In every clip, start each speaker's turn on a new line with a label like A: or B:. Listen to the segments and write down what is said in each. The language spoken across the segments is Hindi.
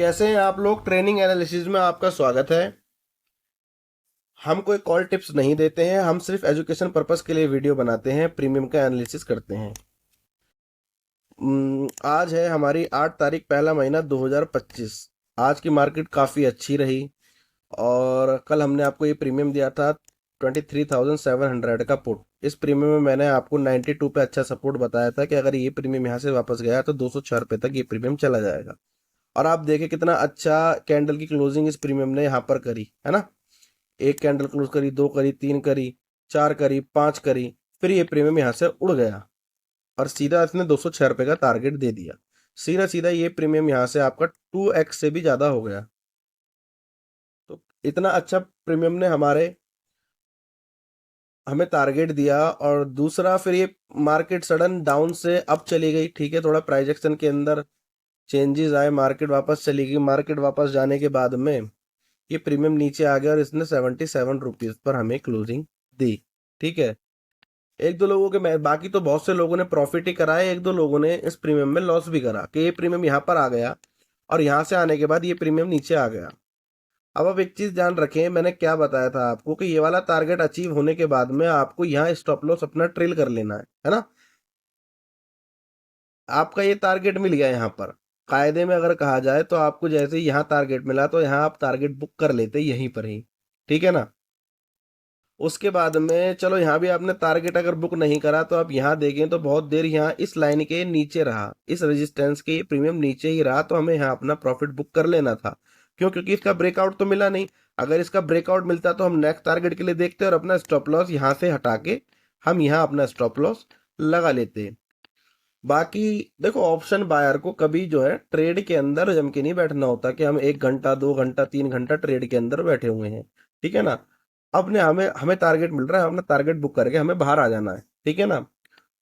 A: कैसे हैं आप लोग। ट्रेनिंग एनालिसिस में आपका स्वागत है। हम कोई कॉल टिप्स नहीं देते हैं, हम सिर्फ एजुकेशन पर्पस के लिए वीडियो बनाते हैं, प्रीमियम का एनालिसिस करते हैं। आज है हमारी 8 तारीख, पहला महीना 2025। आज की मार्केट काफ़ी अच्छी रही और कल हमने आपको ये प्रीमियम दिया था 23,700 का पुट। इस प्रीमियम में मैंने आपको 92 पे अच्छा सपोर्ट बताया था कि अगर ये प्रीमियम यहाँ से वापस गया तो 206 रुपये तक ये प्रीमियम चला जाएगा। और आप देखें कितना अच्छा कैंडल की क्लोजिंग इस प्रीमियम ने यहाँ पर करी है ना। एक कैंडल क्लोज करी, दो करी, तीन करी, चार करी, पांच करी, फिर ये प्रीमियम यहाँ से उड़ गया और सीधा इसने 206 रुपये का टारगेट दे दिया। सीधा सीधा ये प्रीमियम यहाँ से आपका 2x से भी ज़्यादा हो गया। तो इतना अच्छा प्रीमियम ने हमें टारगेट दिया। और दूसरा, फिर ये मार्केट सडन डाउन से अप चली गई। ठीक है, थोड़ा प्राइस एक्शन के अंदर चेंजेस आए, मार्केट वापस चली गई। मार्केट वापस जाने के बाद में ये प्रीमियम नीचे आ गया और इसने 77 रुपीज पर हमें क्लोजिंग दी। ठीक है, एक दो लोगों के बाकी तो बहुत से लोगों ने प्रॉफिट ही कराए, एक दो लोगों ने इस प्रीमियम में लॉस भी करा कि ये प्रीमियम यहाँ पर आ गया और यहाँ से आने के बाद ये प्रीमियम नीचे आ गया। अब आप एक चीज ध्यान रखें, मैंने क्या बताया था आपको कि ये वाला टारगेट अचीव होने के बाद में आपको यहाँ स्टॉप लॉस अपना ट्रेल कर लेना है ना। आपका ये टारगेट मिल गया यहाँ पर। कायदे में अगर कहा जाए तो आपको जैसे ही यहाँ टारगेट मिला तो यहाँ आप टारगेट बुक कर लेते यहीं पर ही। ठीक है ना। उसके बाद में चलो यहाँ भी आपने टारगेट अगर बुक नहीं करा तो आप यहाँ देखें तो बहुत देर यहाँ इस लाइन के नीचे रहा, इस रेजिस्टेंस के प्रीमियम नीचे ही रहा, तो हमें यहाँ अपना प्रॉफिट बुक कर लेना था। क्यों? क्योंकि इसका ब्रेकआउट तो मिला नहीं। अगर इसका ब्रेकआउट मिलता तो हम नेक्स्ट टारगेट के लिए देखते और अपना स्टॉप लॉस यहाँ से हटा के हम यहाँ अपना स्टॉप लॉस लगा लेते। बाकी देखो, ऑप्शन बायर को कभी जो है ट्रेड के अंदर जम के नहीं बैठना होता कि हम 1 घंटा 2 घंटा 3 घंटा ट्रेड के अंदर बैठे हुए हैं। ठीक है ना। अपने हमें हमें टारगेट मिल रहा है, अपना टारगेट बुक करके हमें बाहर आ जाना है। ठीक है ना।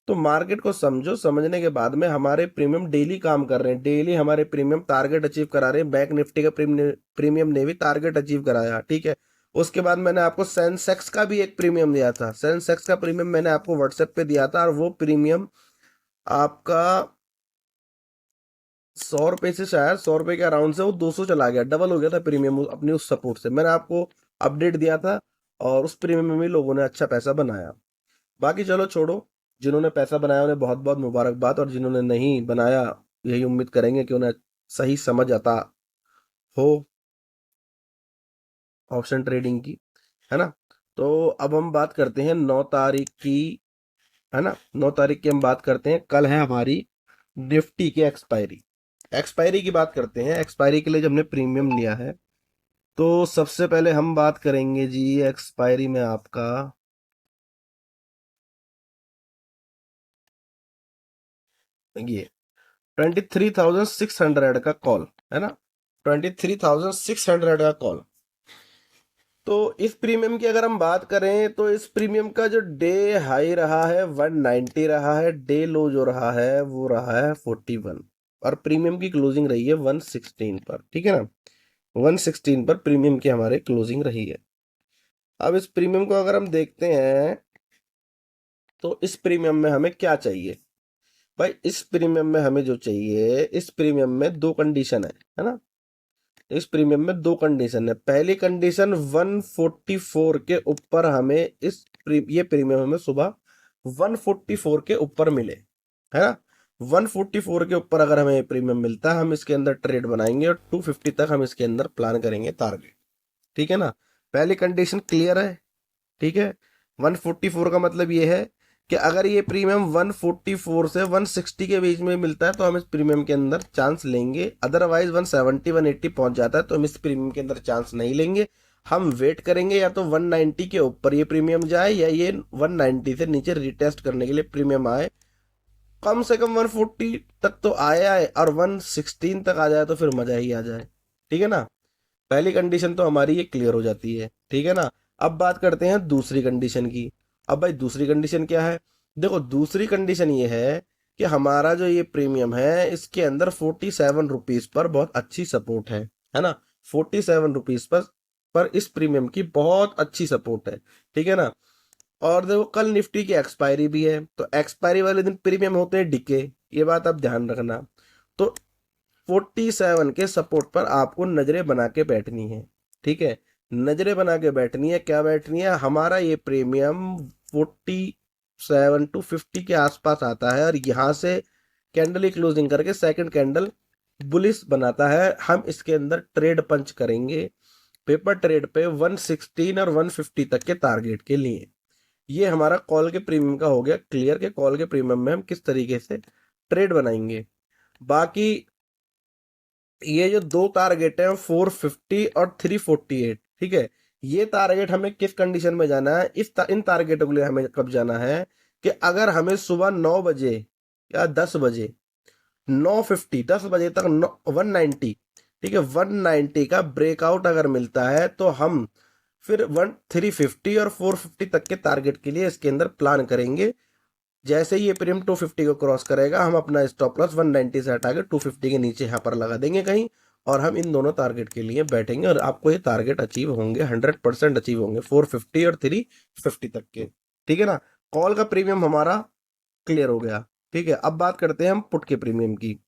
A: तो मार्केट को समझो, समझने के बाद में हमारे प्रीमियम डेली काम कर रहे हैं, डेली हमारे प्रीमियम टारगेट अचीव करा रहे हैं। बैंक निफ्टी का प्रीमियम ने भी टारगेट अचीव कराया। ठीक है। उसके बाद मैंने आपको सेंसेक्स का भी एक प्रीमियम दिया था। सेंसेक्स का प्रीमियम मैंने आपको व्हाट्सएप पे दिया था और वो प्रीमियम आपका 100 रुपए से, शायद 100 रुपए के अराउंड से वो 200 चला गया, डबल हो गया था प्रीमियम अपनी उस सपोर्ट से। मैंने आपको अपडेट दिया था और उस प्रीमियम में भी लोगों ने अच्छा पैसा बनाया। बाकी चलो छोड़ो, जिन्होंने पैसा बनाया उन्हें बहुत बहुत मुबारकबाद, और जिन्होंने नहीं बनाया यही उम्मीद करेंगे कि उन्हें सही समझ आता हो ऑप्शन ट्रेडिंग की, है ना। तो अब हम बात करते हैं 9 तारीख की, है ना। 9 तारीख की हम बात करते हैं। कल है हमारी निफ्टी की एक्सपायरी। एक्सपायरी की बात करते हैं। एक्सपायरी के लिए जब हमने प्रीमियम लिया है तो सबसे पहले हम बात करेंगे जी एक्सपायरी में आपका ये 23,600 का कॉल, है ना। 23,600 का कॉल। तो इस प्रीमियम की अगर हम बात करें तो इस प्रीमियम का जो डे हाई रहा है 190 रहा है, डे लो जो रहा है वो रहा है 41, और प्रीमियम की क्लोजिंग रही है 116 पर। ठीक है ना। 116 पर प्रीमियम की हमारे क्लोजिंग रही है। अब इस प्रीमियम को अगर हम देखते हैं तो इस प्रीमियम में हमें क्या चाहिए भाई। इस प्रीमियम में हमें जो चाहिए, इस प्रीमियम में दो कंडीशन है ना। इस प्रीमियम में दो कंडीशन है। पहली कंडीशन 144 के ऊपर हमें ये प्रीमियम हमें सुबह 144 के ऊपर मिले, है ना। 144 के ऊपर अगर हमें प्रीमियम मिलता है हम इसके अंदर ट्रेड बनाएंगे और 250 तक हम इसके अंदर प्लान करेंगे टारगेट। ठीक है ना। पहली कंडीशन क्लियर है। ठीक है। 144 का मतलब ये है कि अगर ये प्रीमियम 144 से 160 के बीच में मिलता है तो हम इस प्रीमियम के अंदर चांस लेंगे। अदरवाइज 170 180 पहुंच जाता है तो हम इस प्रीमियम के अंदर चांस नहीं लेंगे। हम वेट करेंगे या तो 190 के ऊपर ये प्रीमियम जाए या ये 190 से नीचे रिटेस्ट करने के लिए प्रीमियम आए। कम से कम 140 तक तो आए और 116 तक आ जाए तो फिर मजा ही आ जाए। ठीक है ना। पहली कंडीशन तो हमारी ये क्लियर हो जाती है। ठीक है ना। अब बात करते हैं दूसरी कंडीशन की। अब भाई दूसरी कंडीशन क्या है? देखो, दूसरी कंडीशन ये है कि हमारा जो ये प्रीमियम है इसके अंदर 47 रुपीज पर बहुत अच्छी सपोर्ट है ना। 47 रुपीज पर इस प्रीमियम की बहुत अच्छी सपोर्ट है। ठीक है ना। और देखो, कल निफ्टी की एक्सपायरी भी है तो एक्सपायरी वाले दिन प्रीमियम होते हैं डिके, ये बात आप ध्यान रखना। तो 47 के सपोर्ट पर आपको नजरें बना के बैठनी है। ठीक है, नजरें बना के बैठनी है। क्या बैठनी है? हमारा ये प्रीमियम 47 to 50 के आसपास आता है और यहाँ से कैंडल की क्लोजिंग करके सेकंड कैंडल बुलिश बनाता है। हम इसके अंदर ट्रेड पंच करेंगे पेपर ट्रेड पे 116 और 150 तक के टारगेट के लिए। ये हमारा कॉल के प्रीमियम का हो गया क्लियर के कॉल के प्रीमियम में हम किस तरीके से ट्रेड बनाएंगे। बाकी ये जो दो टारगेट है 450 और 348, ठीक है, ये टारगेट हमें किस कंडीशन में जाना है? इन टारगेटों के लिए हमें कब जाना है कि अगर हमें सुबह 9 बजे या 10 बजे 950 10 बजे तक 190, ठीक है, 190 का ब्रेकआउट अगर मिलता है तो हम फिर 350 और 450 तक के टारगेट के लिए इसके अंदर प्लान करेंगे। जैसे ही ये प्रीमियम 250 को क्रॉस करेगा हम अपना स्टॉप लॉस 190 से हटा के 250 के नीचे यहाँ पर लगा देंगे कहीं, और हम इन दोनों टारगेट के लिए बैठेंगे और आपको ये टारगेट अचीव होंगे, 100% अचीव होंगे 450 और 350 तक के। ठीक है ना, कॉल का प्रीमियम हमारा क्लियर हो गया। ठीक है, अब बात करते हैं हम पुट के प्रीमियम की।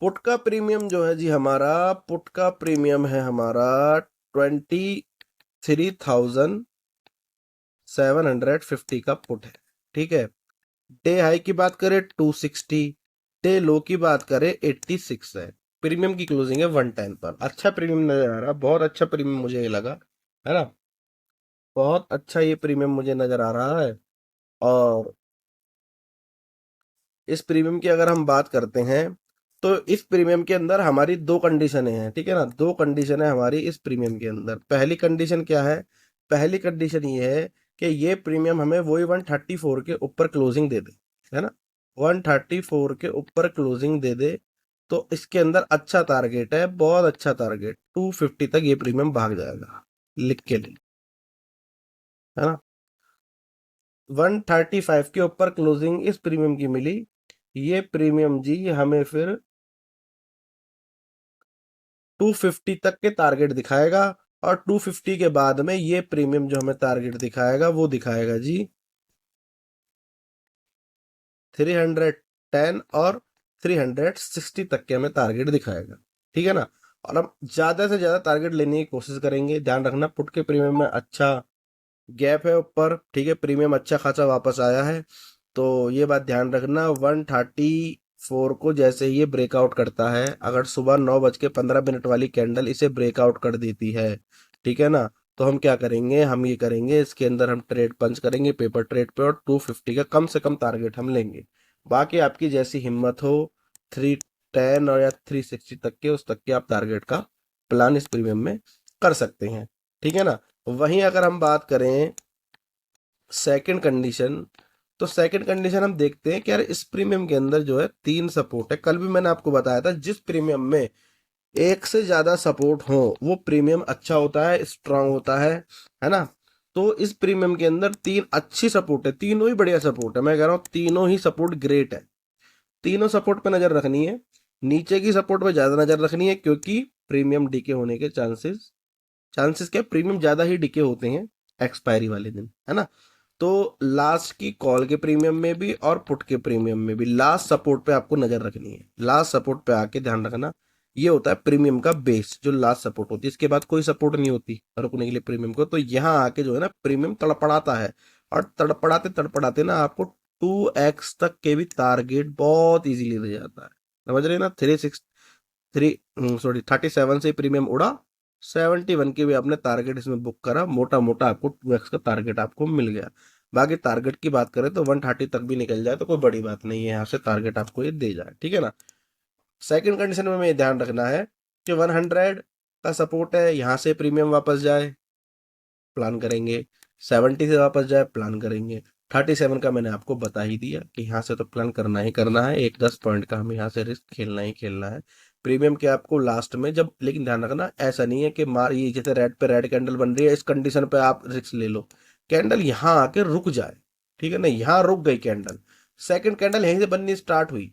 A: पुट का प्रीमियम जो है जी हमारा, पुट का प्रीमियम है हमारा 23,750 का पुट है। ठीक है, डे हाई की बात करें 260, डे लो की बात करें 86 है। प्रीमियम की क्लोजिंग है 110 पर। अच्छा प्रीमियम नजर आ रहा, बहुत अच्छा प्रीमियम मुझे ये लगा, है ना, बहुत अच्छा ये प्रीमियम मुझे नजर आ रहा है। और इस प्रीमियम की अगर हम बात करते हैं तो इस प्रीमियम के अंदर हमारी दो कंडीशनें हैं। ठीक है ना, दो कंडीशन है हमारी इस प्रीमियम के अंदर। पहली कंडीशन क्या है? पहली कंडीशन ये है कि ये प्रीमियम हमें वही 134 के ऊपर क्लोजिंग दे दे, है ना, 134 के ऊपर क्लोजिंग दे दे तो इसके अंदर अच्छा टारगेट है, बहुत अच्छा टारगेट, 250 तक ये प्रीमियम भाग जाएगा, लिख के ले, है ना। 135 के ऊपर क्लोजिंग इस प्रीमियम की मिली, ये प्रीमियम जी हमें फिर 250 तक के टारगेट दिखाएगा। और 250 के बाद में ये प्रीमियम जो हमें टारगेट दिखाएगा वो दिखाएगा जी 310 और 360 तक के हमें टारगेट दिखाएगा। ठीक है ना, और हम ज्यादा से ज्यादा टारगेट लेने की कोशिश करेंगे। ध्यान रखना पुट के प्रीमियम में अच्छा गैप है ऊपर, ठीक है, प्रीमियम अच्छा खासा वापस आया है, तो ये बात ध्यान रखना। 134 को जैसे ही ये ब्रेकआउट करता है, अगर सुबह 9:15 वाली कैंडल इसे ब्रेकआउट कर देती है, ठीक है ना, तो हम क्या करेंगे? हम ये करेंगे, इसके अंदर हम ट्रेड पंच करेंगे पेपर ट्रेड पे और 250 का कम से कम टारगेट हम लेंगे। बाकी आपकी जैसी हिम्मत हो, 310 और या 360 तक के, उस तक के आप टारगेट का प्लान इस प्रीमियम में कर सकते हैं। ठीक है ना, वहीं अगर हम बात करें सेकंड कंडीशन, तो सेकंड कंडीशन हम देखते हैं कि यार इस प्रीमियम के अंदर जो है 3 सपोर्ट है। कल भी मैंने आपको बताया था जिस प्रीमियम में एक से ज्यादा सपोर्ट हो वो प्रीमियम अच्छा होता है, स्ट्रांग होता है ना। तो इस प्रीमियम के अंदर 3 अच्छी सपोर्ट है, तीनों ही बढ़िया सपोर्ट है। मैं कह रहा हूँ तीनों ही सपोर्ट ग्रेट है। तीनों सपोर्ट पे नजर रखनी है, नीचे की सपोर्ट पे ज्यादा नजर रखनी है क्योंकि प्रीमियम डीके होने के चांसेस चांसेस क्या, प्रीमियम ज्यादा ही डिके होते हैं एक्सपायरी वाले दिन, है ना। तो लास्ट की कॉल के प्रीमियम में भी और पुट के प्रीमियम में भी लास्ट सपोर्ट पे आपको नजर रखनी है। लास्ट सपोर्ट पे आके ध्यान रखना, ये होता है प्रीमियम का बेस, जो लास्ट सपोर्ट होती है, इसके बाद कोई सपोर्ट नहीं होती रुकने के लिए प्रीमियम को। तो यहाँ आके जो है ना प्रीमियम तड़पड़ाता है, और तड़पड़ाते तड़पड़ाते ना आपको 2x तक के भी टारगेट बहुत इजीली दे जाता है। समझ रहे हैं ना, 37 से प्रीमियम उड़ा, 71 के भी आपने टारगेट इसमें बुक करा, मोटा मोटा आपको 2x का टारगेट आपको मिल गया। बाकी टारगेट की बात करें तो 130 तक भी निकल जाए तो कोई बड़ी बात नहीं है, यहाँ से टारगेट आपको ये दे जाए। ठीक है ना, सेकंड कंडीशन में हमें ध्यान रखना है कि 100 का सपोर्ट है, यहाँ से प्रीमियम वापस जाए प्लान करेंगे, 70 से वापस जाए प्लान करेंगे, 37 का मैंने आपको बता ही दिया कि यहाँ से तो प्लान करना ही करना है, एक 10 पॉइंट का हमें यहाँ से रिस्क खेलना ही खेलना है। प्रीमियम के आपको लास्ट में जब, लेकिन ध्यान रखना ऐसा नहीं है कि मार ये जैसे रेड पे रेड कैंडल बन रही है इस कंडीशन पे आप रिस्क ले लो, कैंडल यहाँ आके रुक जाए, ठीक है ना, यहाँ रुक गई कैंडल, सेकंड कैंडल यहीं से बननी स्टार्ट हुई,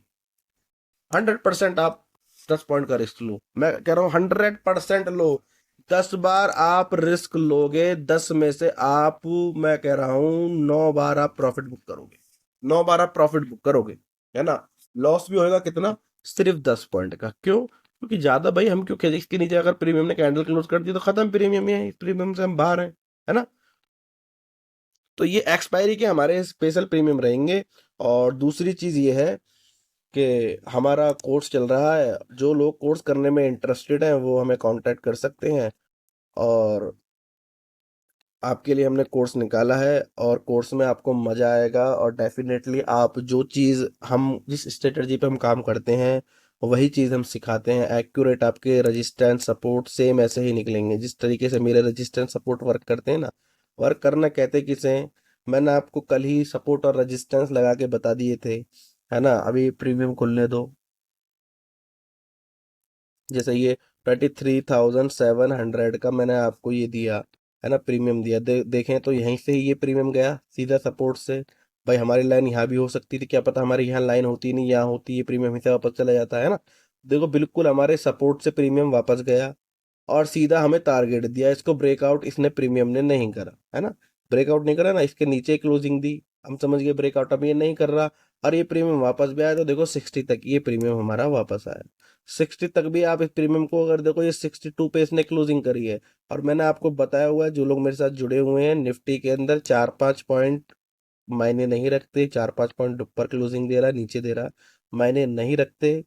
A: 100% आप 10 पॉइंट का रिस्क लो। मैं कह रहा हूँ 100% लो, 10 बार आप रिस्क लोगे, 10 में से आप, मैं कह रहा हूं 9 बार आप प्रॉफिट बुक करोगे, 9 बार आप प्रॉफिट बुक करोगे, है ना। लॉस भी होएगा कितना, सिर्फ 10 पॉइंट का। क्यों? क्योंकि ज्यादा भाई हम क्यों खेले इसके नीचे, अगर प्रीमियम ने कैंडल क्लोज कर दी तो खत्म, प्रीमियम ही है, प्रीमियम से हम बाहर हैं, है ना। तो ये एक्सपायरी के हमारे स्पेशल प्रीमियम रहेंगे। और दूसरी चीज ये है कि हमारा कोर्स चल रहा है, जो लोग कोर्स करने में इंटरेस्टेड हैं वो हमें कांटेक्ट कर सकते हैं। और आपके लिए हमने कोर्स निकाला है, और कोर्स में आपको मजा आएगा, और डेफिनेटली आप जो चीज़ हम जिस स्ट्रेटजी पे हम काम करते हैं वही चीज़ हम सिखाते हैं एक्यूरेट, आपके रेजिस्टेंस सपोर्ट सेम ऐसे ही निकलेंगे जिस तरीके से मेरे रेजिस्टेंस सपोर्ट वर्क करते हैं ना। वर्क करना कहते किसे हैं? मैंने आपको कल ही सपोर्ट और रेजिस्टेंस लगा के बता दिए थे, है ना। अभी प्रीमियम खुलने दो। जैसे ये 23,700 का मैंने आपको ये दिया, है ना, प्रीमियम दिया। देखें तो यहीं से ही ये प्रीमियम गया सीधा सपोर्ट से। भाई हमारी लाइन यहाँ भी हो सकती थी, क्या पता हमारी यहाँ लाइन होती नहीं, यहाँ होती, ये प्रीमियम ही से वापस चला जाता है ना। देखो बिल्कुल हमारे सपोर्ट से प्रीमियम वापस गया, और सीधा हमें टारगेट दिया। इसको ब्रेकआउट इसने प्रीमियम ने नहीं करा, है ना। ब्रेकआउट नहीं करा ना, इसके नीचे क्लोजिंग दी, हम समझ गए ब्रेकआउट अब ये नहीं कर रहा। और ये प्रीमियम वापस भी आया, तो देखो 60 तक ये प्रीमियम हमारा वापस आया। 60 तक भी आप इस प्रीमियम को अगर देखो, ये 62 पे इसने क्लोजिंग करी है। और मैंने आपको बताया हुआ है, जो लोग मेरे साथ जुड़े हुए हैं, निफ्टी के अंदर 4-5 पॉइंट मायने नहीं रखते। 4-5 पॉइंट ऊपर क्लोजिंग दे रहा है, नीचे दे रहा है, मायने नहीं रखते,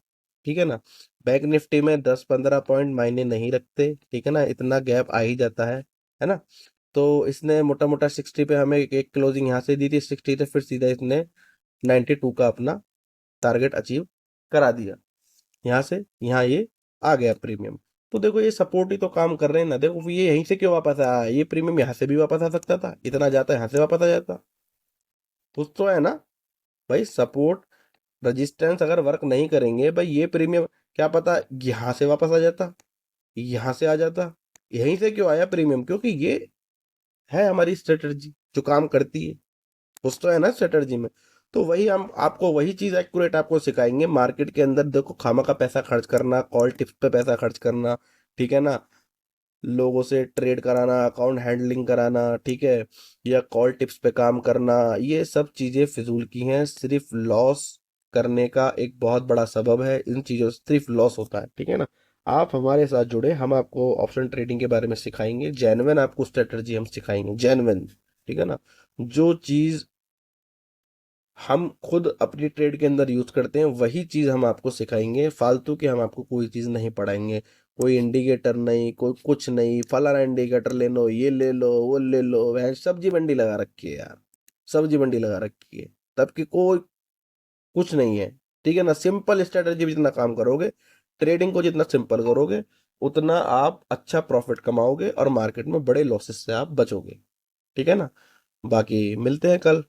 A: ठीक है ना। बैंक निफ्टी में 10-15 पॉइंट मायने नहीं रखते, ठीक है ना, इतना गैप आ ही जाता है ना। तो इसने मोटा मोटा 60 पे हमें एक क्लोजिंग यहाँ से दी थी, 60 से फिर सीधा इसने 92 का अपना टारगेट अचीव करा दिया। यहाँ से यहाँ ये आ गया प्रीमियम। तो देखो ये सपोर्ट ही तो काम कर रहे हैं ना। देखो ये यहीं से क्यों वापस आया, ये प्रीमियम यहाँ से भी वापस आ सकता था, इतना जाता है यहाँ से वापस आ जाता। कुछ तो है ना भाई। सपोर्ट रजिस्टेंस अगर वर्क नहीं करेंगे भाई, ये प्रीमियम क्या पता यहाँ से वापस आ जाता, यहाँ से आ जाता। यहीं से क्यों आया प्रीमियम? क्योंकि ये है हमारी स्ट्रेटजी जो काम करती है, कुछ तो है ना स्ट्रेटजी में। तो वही हम आपको वही चीज एक्यूरेट आपको सिखाएंगे। मार्केट के अंदर देखो खामा का पैसा खर्च करना, कॉल टिप्स पे पैसा खर्च करना, ठीक है ना, लोगों से ट्रेड कराना, अकाउंट हैंडलिंग कराना, ठीक है, या कॉल टिप्स पे काम करना, ये सब चीजें फिजूल की हैं। सिर्फ लॉस करने का एक बहुत बड़ा सबब है, इन चीजों से सिर्फ लॉस होता है, ठीक है ना। आप हमारे साथ जुड़े, हम आपको ऑप्शन ट्रेडिंग के बारे में सिखाएंगे, जेन्युइन आपको स्ट्रेटजी हम सिखाएंगे, जेन्युइन, ठीक है ना। जो चीज हम खुद अपनी ट्रेड के अंदर यूज करते हैं वही चीज हम आपको सिखाएंगे, फालतू के हम आपको कोई चीज नहीं पढ़ाएंगे। कोई इंडिकेटर नहीं, कोई कुछ नहीं, फलाना इंडिकेटर ले लो, ये ले लो, वो ले लो, वह सब्जी मंडी लगा रखी है यार, सब्जी मंडी लगा रखी है, तब कि कोई कुछ नहीं है, ठीक है ना। सिंपल स्ट्रेटजी जितना काम करोगे, ट्रेडिंग को जितना सिंपल करोगे, उतना आप अच्छा प्रॉफिट कमाओगे और मार्केट में बड़े लॉसेस से आप बचोगे, ठीक है ना। बाकी मिलते हैं कल।